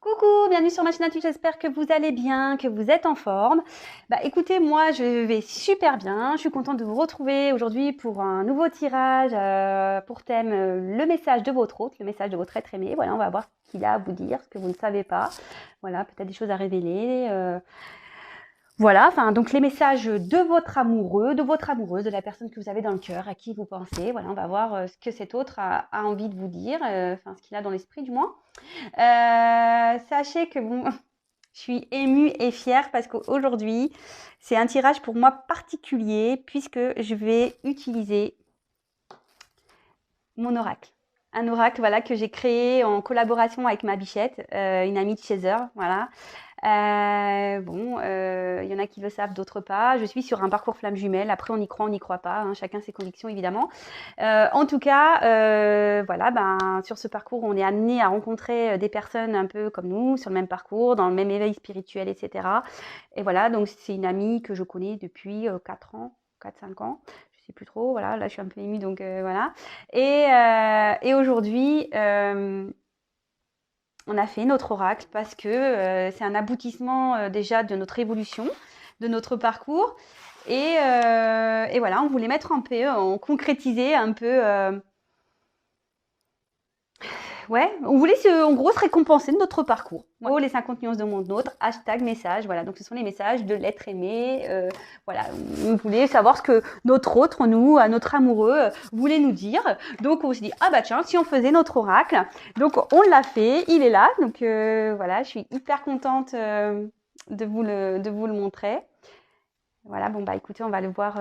Coucou, bienvenue sur ma chaîne YouTube, j'espère que vous allez bien, que vous êtes en forme. Écoutez, moi je vais super bien, je suis contente de vous retrouver aujourd'hui pour un nouveau tirage pour thème le message de votre hôte, le message de votre être aimé. Voilà, on va voir ce qu'il a à vous dire, ce que vous ne savez pas. Voilà, peut-être des choses à révéler. Voilà, enfin, donc les messages de votre amoureux, de votre amoureuse, de la personne que vous avez dans le cœur, à qui vous pensez. Voilà, on va voir ce que cet autre a envie de vous dire, enfin ce qu'il a dans l'esprit du moins. Sachez que bon, je suis émue et fière parce qu'aujourd'hui, c'est un tirage pour moi particulier puisque je vais utiliser mon oracle. Un oracle voilà, que j'ai créé en collaboration avec ma bichette, une amie de chez eux. Voilà. Y en a qui le savent, d'autres pas. Je suis sur un parcours flamme jumelle. Après, on y croit, on n'y croit pas. Hein. Chacun ses convictions, évidemment. En tout cas, sur ce parcours, on est amené à rencontrer des personnes un peu comme nous, sur le même parcours, dans le même éveil spirituel, etc. Et voilà, donc c'est une amie que je connais depuis 4 ans, 4-5 ans. Je sais plus trop. Voilà, là, je suis un peu émue, donc voilà. Et aujourd'hui, on a fait notre oracle parce que c'est un aboutissement déjà de notre évolution, de notre parcours. Et voilà, on voulait mettre un peu, on concrétisait un peu. Ouais, on voulait en gros se récompenser de notre parcours. Ouais. Oh, les 50 nuances de mon autre, hashtag message. Voilà, donc ce sont les messages de l'être aimé. Voilà, on voulait savoir ce que notre autre, nous, notre amoureux, voulait nous dire. Donc on s'est dit, ah bah tiens, si on faisait notre oracle. Donc on l'a fait, il est là. Donc voilà, je suis hyper contente de vous le montrer. Voilà, bon écoutez, on va le voir.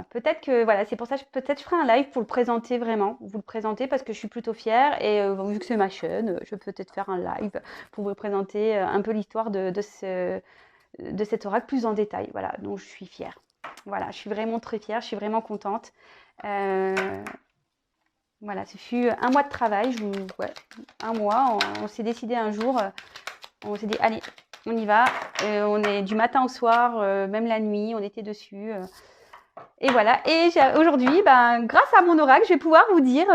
Peut-être que voilà, c'est pour ça que peut-être je ferai un live pour le présenter vraiment, vous le présenter parce que je suis plutôt fière et vu que c'est ma chaîne, je peux peut-être faire un live pour vous présenter un peu l'histoire de cet oracle plus en détail. Voilà, donc je suis fière. Voilà, je suis vraiment très fière, je suis vraiment contente. Voilà, ce fut un mois de travail, ouais, un mois. On s'est décidé un jour, on s'est dit allez, on y va. On est du matin au soir, même la nuit, on était dessus. Et voilà. Et aujourd'hui, grâce à mon oracle, je vais pouvoir vous dire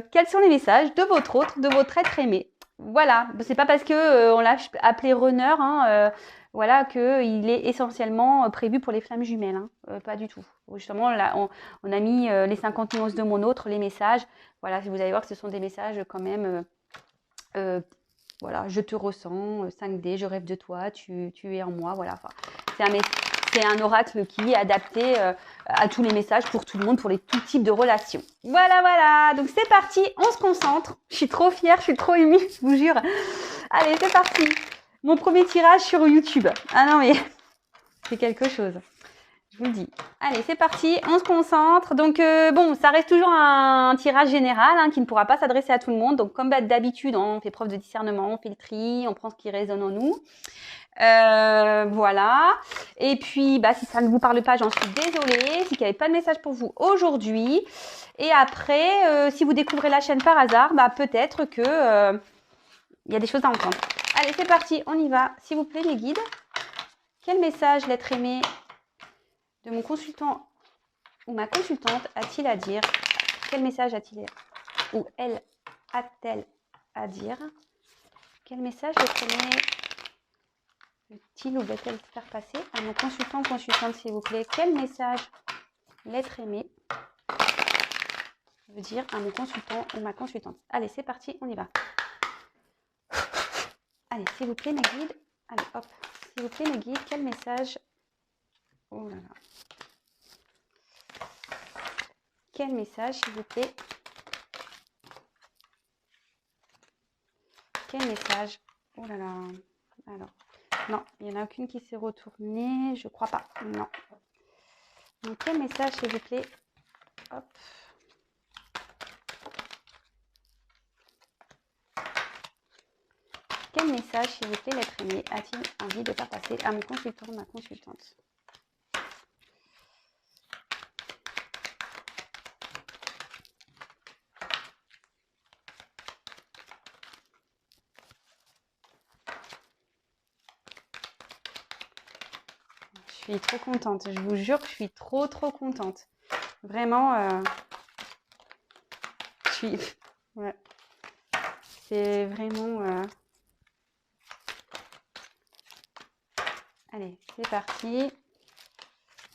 quels sont les messages de votre autre, de votre être aimé. Voilà. C'est pas parce que on l'a appelé runner, hein, voilà, qu'il est essentiellement prévu pour les flammes jumelles. Hein. Pas du tout. Justement, là, on a mis les 50 nuances de mon autre, les messages. Voilà, vous allez voir que ce sont des messages quand même. Voilà, je te ressens, 5D, je rêve de toi, tu es en moi. Voilà. Enfin, c'est un oracle qui est adapté à tous les messages pour tout le monde, pour tout types de relations. Voilà, voilà. Donc c'est parti, on se concentre. Je suis trop fière, je suis trop émue, je vous jure. Allez, c'est parti. Mon premier tirage sur YouTube. Ah non, mais c'est quelque chose. Je vous le dis. Allez, c'est parti, on se concentre. Donc, bon, ça reste toujours un tirage général hein, qui ne pourra pas s'adresser à tout le monde. Donc, comme d'habitude, on fait preuve de discernement, on fait le tri, on prend ce qui résonne en nous. Voilà. Et puis, si ça ne vous parle pas, j'en suis désolée. Si il n'y avait pas de message pour vous aujourd'hui. Et après, si vous découvrez la chaîne par hasard, peut-être que il y a des choses à entendre. Allez, c'est parti, on y va. S'il vous plaît, mes guides. Quel message l'être aimé de mon consultant ou ma consultante a-t-il à dire? Quel message a-t-il ou elle a-t-elle à dire? Quel message l'être aimé veut-il ou va-t-elle faire passer à mon consultant ou consultante, s'il vous plaît? Quel message l'être aimé veut dire à mon consultant ou ma consultante? Allez, c'est parti, on y va. Allez, s'il vous plaît, mes guides. Allez, hop. S'il vous plaît, mes guides, quel message... Oh là là. Quel message, s'il vous plaît? Quel message? Oh là là. Alors, non, il n'y en a aucune qui s'est retournée. Je crois pas. Non. Donc, quel message, s'il vous plaît? Hop. Quel message, s'il vous plaît, l'être aimé a-t-il envie de faire passer à mon consultant ou ma consultante? Je suis trop contente. Je vous jure que je suis trop contente. Vraiment, je suis... Ouais. C'est vraiment... c'est parti.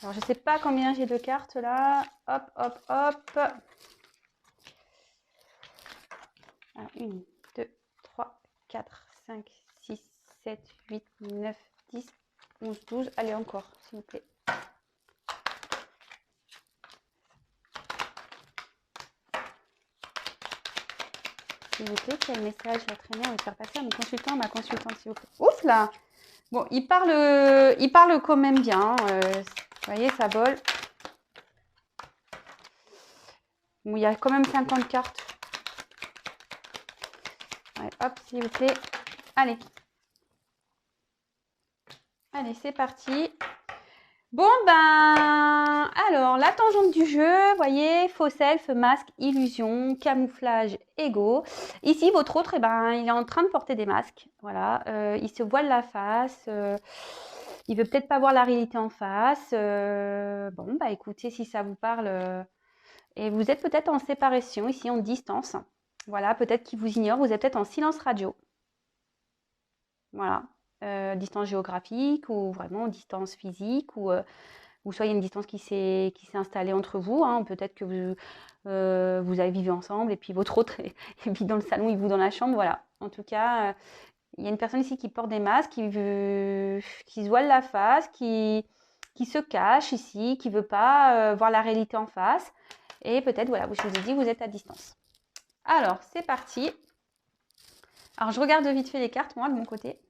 Alors, je ne sais pas combien j'ai de cartes là. Hop, hop, hop. 1, 2, 3, 4, 5, 6, 7, 8, 9, 10, 11, 12. Allez, encore, s'il vous plaît. S'il vous plaît, quel message va traîner? On va faire passer à mon consultant, ma consultante, s'il vous plaît. Ouf là! Bon, il parle quand même bien. Vous voyez, ça vole. Bon, il y a quand même 50 cartes. Ouais, hop, s'il vous plaît. Allez. Allez, c'est parti. Bon, ben, alors, la tangente du jeu, vous voyez, faux self, masque, illusion, camouflage, ego. Ici, votre autre, eh ben, il est en train de porter des masques. Voilà, il se voile la face. Il veut peut-être pas voir la réalité en face. Bon, bah écoutez, si ça vous parle, et vous êtes peut-être en séparation, ici, en distance. Voilà, peut-être qu'il vous ignore, vous êtes peut-être en silence radio. Voilà. Distance géographique ou vraiment distance physique ou soit il y a une distance qui s'est installée entre vous. Hein. Peut-être que vous avez vécu ensemble et puis votre autre vit dans le salon et vous dans la chambre. Voilà. En tout cas, il y a une personne ici qui porte des masques, qui se voile la face, qui se cache ici, qui ne veut pas voir la réalité en face. Et peut-être, voilà, je vous ai dit, vous êtes à distance. Alors, c'est parti. Alors, je regarde vite fait les cartes, moi, de mon côté.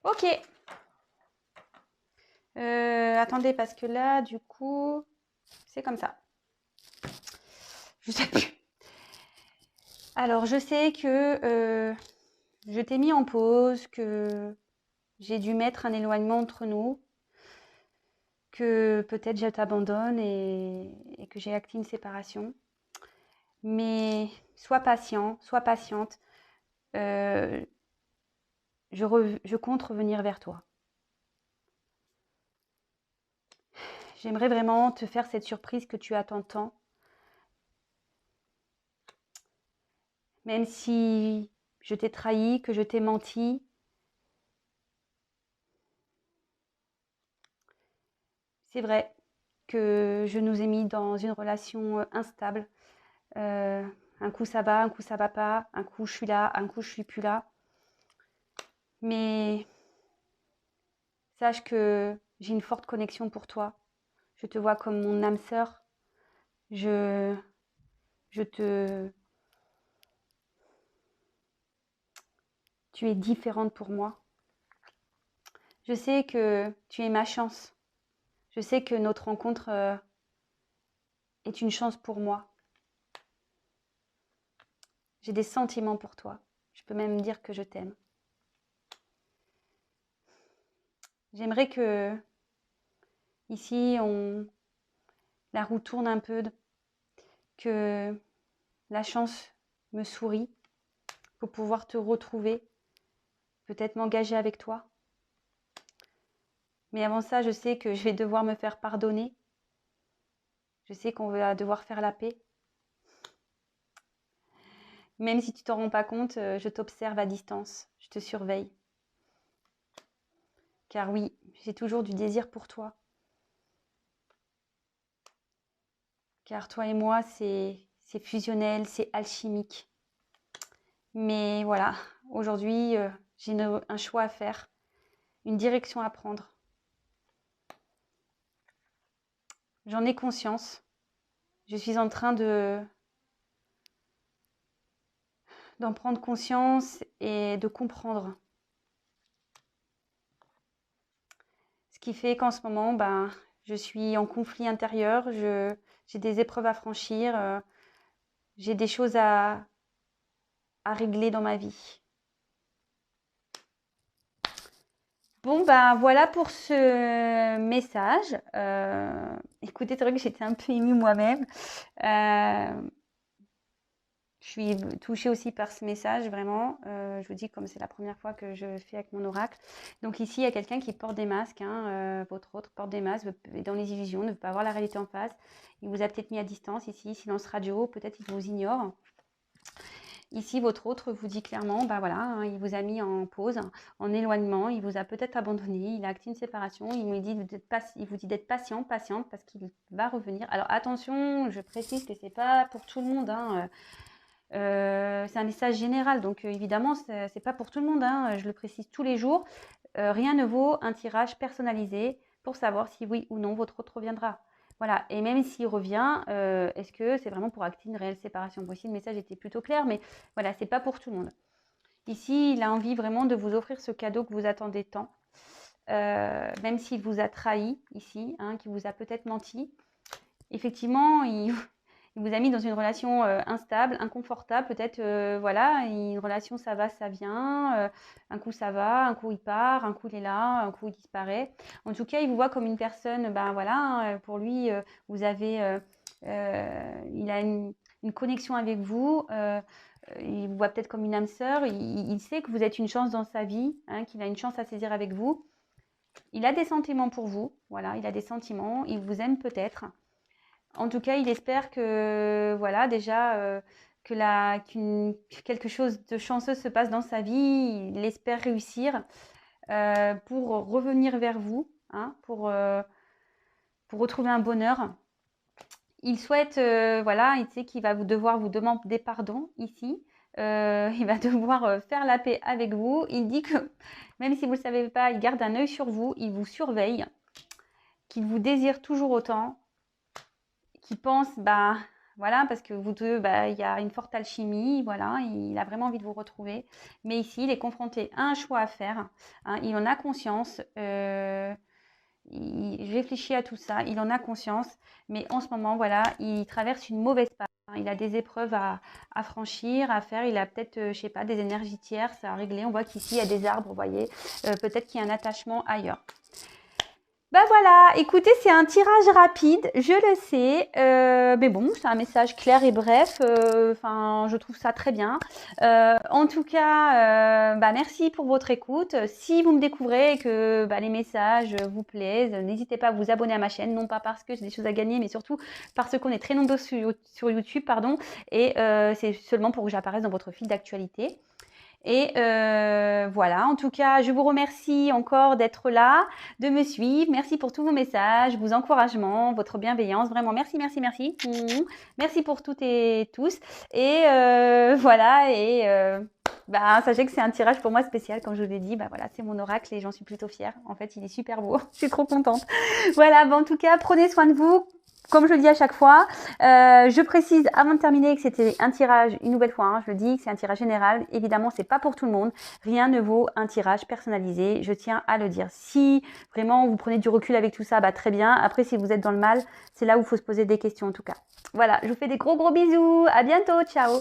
Ok. Attendez, parce que là, du coup, c'est comme ça. Je sais plus. Alors, je sais que je t'ai mis en pause, que j'ai dû mettre un éloignement entre nous, que peut-être je t'abandonne et que j'ai acté une séparation. Mais sois patient, sois patiente. Je compte revenir vers toi. J'aimerais vraiment te faire cette surprise que tu attends tant. Même si je t'ai trahi, que je t'ai menti. C'est vrai que je nous ai mis dans une relation instable. Un coup ça va pas. Un coup je suis là, un coup je suis plus là. Mais sache que j'ai une forte connexion pour toi. Je te vois comme mon âme sœur. Je te... Tu es différente pour moi. Je sais que tu es ma chance. Je sais que notre rencontre est une chance pour moi. J'ai des sentiments pour toi. Je peux même dire que je t'aime. J'aimerais que ici la roue tourne un peu, que la chance me sourit pour pouvoir te retrouver, peut-être m'engager avec toi. Mais avant ça, je sais que je vais devoir me faire pardonner. Je sais qu'on va devoir faire la paix. Même si tu t'en rends pas compte, je t'observe à distance, je te surveille. Car oui, j'ai toujours du désir pour toi. Car toi et moi, c'est fusionnel, c'est alchimique. Mais voilà, aujourd'hui, j'ai un choix à faire, une direction à prendre. J'en ai conscience. Je suis en train d'en prendre conscience et de comprendre. Ce qui fait qu'en ce moment, ben, je suis en conflit intérieur, j'ai des épreuves à franchir, j'ai des choses à régler dans ma vie. Bon, ben voilà pour ce message. Écoutez, c'est vrai que j'étais un peu émue moi-même. Je suis touchée aussi par ce message, vraiment. Je vous dis, comme c'est la première fois que je fais avec mon oracle. Donc ici, il y a quelqu'un qui porte des masques, hein, votre autre porte des masques, est dans les illusions, ne veut pas voir la réalité en face. Il vous a peut-être mis à distance ici, silence radio, peut-être il vous ignore. Ici, votre autre vous dit clairement, bah voilà, hein, il vous a mis en pause, en éloignement, il vous a peut-être abandonné, il a acté une séparation, il vous dit d'être patient, patiente, parce qu'il va revenir. Alors attention, je précise que c'est pas pour tout le monde, hein, c'est un message général, donc évidemment, c'est pas pour tout le monde, hein, je le précise tous les jours. Rien ne vaut un tirage personnalisé pour savoir si oui ou non votre autre reviendra. Voilà, et même s'il revient, est-ce que c'est vraiment pour acter une réelle séparation? Bon, ici, le message était plutôt clair, mais voilà, c'est pas pour tout le monde. Ici, il a envie vraiment de vous offrir ce cadeau que vous attendez tant, même s'il vous a trahi ici, hein, qu'il vous a peut-être menti. Effectivement, il vous a mis dans une relation instable, inconfortable, peut-être, voilà, une relation ça va, ça vient, un coup ça va, un coup il part, un coup il est là, un coup il disparaît. En tout cas, il vous voit comme une personne, ben voilà, hein, pour lui, vous avez, il a une connexion avec vous, il vous voit peut-être comme une âme sœur, il sait que vous êtes une chance dans sa vie, hein, qu'il a une chance à saisir avec vous. Il a des sentiments pour vous, voilà, il a des sentiments, il vous aime peut-être. En tout cas, il espère que, voilà, déjà, que quelque chose de chanceux se passe dans sa vie. Il espère réussir pour revenir vers vous, hein, pour retrouver un bonheur. Il souhaite, voilà, il sait qu'il va devoir vous demander pardon ici. Il va devoir faire la paix avec vous. Il dit que, même si vous ne le savez pas, il garde un œil sur vous, il vous surveille, qu'il vous désire toujours autant, qui pense, bah voilà, parce que vous deux, bah, il y a une forte alchimie, voilà, il a vraiment envie de vous retrouver. Mais ici, il est confronté à un choix à faire, hein, il en a conscience, il réfléchit à tout ça, il en a conscience, mais en ce moment, voilà, il traverse une mauvaise passe. Il a des épreuves à franchir, à faire. Il a peut-être, je sais pas, des énergies tierces à régler. On voit qu'ici, il y a des arbres, vous voyez. Peut-être qu'il y a un attachement ailleurs. Ben voilà, écoutez, c'est un tirage rapide, je le sais, mais bon, c'est un message clair et bref, enfin, je trouve ça très bien. En tout cas, bah, merci pour votre écoute. Si vous me découvrez et que bah, les messages vous plaisent, n'hésitez pas à vous abonner à ma chaîne, non pas parce que j'ai des choses à gagner, mais surtout parce qu'on est très nombreux sur YouTube, pardon, et c'est seulement pour que j'apparaisse dans votre fil d'actualité. Et voilà, en tout cas, je vous remercie encore d'être là, de me suivre. Merci pour tous vos messages, vos encouragements, votre bienveillance. Vraiment, merci, merci, merci. Merci pour toutes et tous. Et voilà, et bah, sachez que c'est un tirage pour moi spécial, comme je vous l'ai dit. Bah, voilà, c'est mon oracle et j'en suis plutôt fière. En fait, il est super beau. Je suis trop contente. Voilà, bah, en tout cas, prenez soin de vous. Comme je le dis à chaque fois, je précise avant de terminer que c'était un tirage, une nouvelle fois, hein, je le dis, que c'est un tirage général. Évidemment, c'est pas pour tout le monde. Rien ne vaut un tirage personnalisé. Je tiens à le dire. Si vraiment vous prenez du recul avec tout ça, bah très bien. Après, si vous êtes dans le mal, c'est là où il faut se poser des questions en tout cas. Voilà, je vous fais des gros bisous. À bientôt. Ciao.